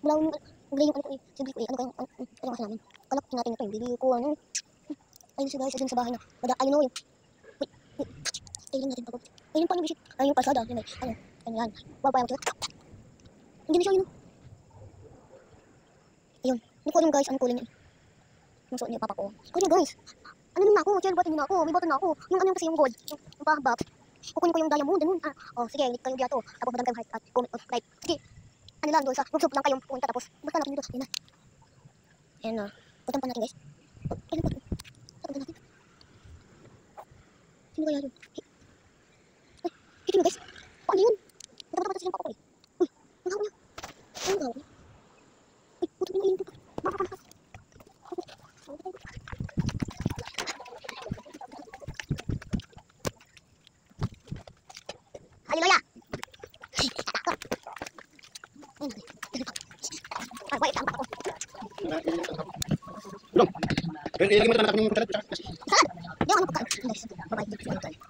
Wala akong naglay yung ano ko eh. Sabi ko eh, ano kayong, ano kasi namin. Kalaktin natin ito yung video ko, ano. Ayun si guys, ayun sa bahay na. Ayun o yun. Wait. Ayun natin pagod. Ayun pa yung visit. Ayun yung pasada. Yun ay, ano. Ayun yan. Babaya mo ito. Hindi na siya yun. Ayun. Hindi ko alam guys, anong kulay niya. Yung suot niya papa ko. Kasi guys, ano din na ako, share button din ako, may button na ako. Yung ano kasi yung gold, yung pahaba. Kukunin ko yung diamond, ganun. Oh, sige, like kayo dito. Tapos madami kayong heart at comment, subscribe. Sige, ano lang doon sa group lang kayong pumunta tapos basta natin dito. Yan na. Ayan na. Button pa natin guys. Ayun pa. Button natin. Sino kaya yun? Ay, hito nyo guys. Paano yun? Button pa silang papa ko eh. Uy, ang hawak niya. Ang hawak niya. Ay, button yung ayun. Hallelujah! Ay, wait, ang ako. Belum. Ilagay mo ito na natin yung Saan? Yung ano pagkain. Guys, bye-bye.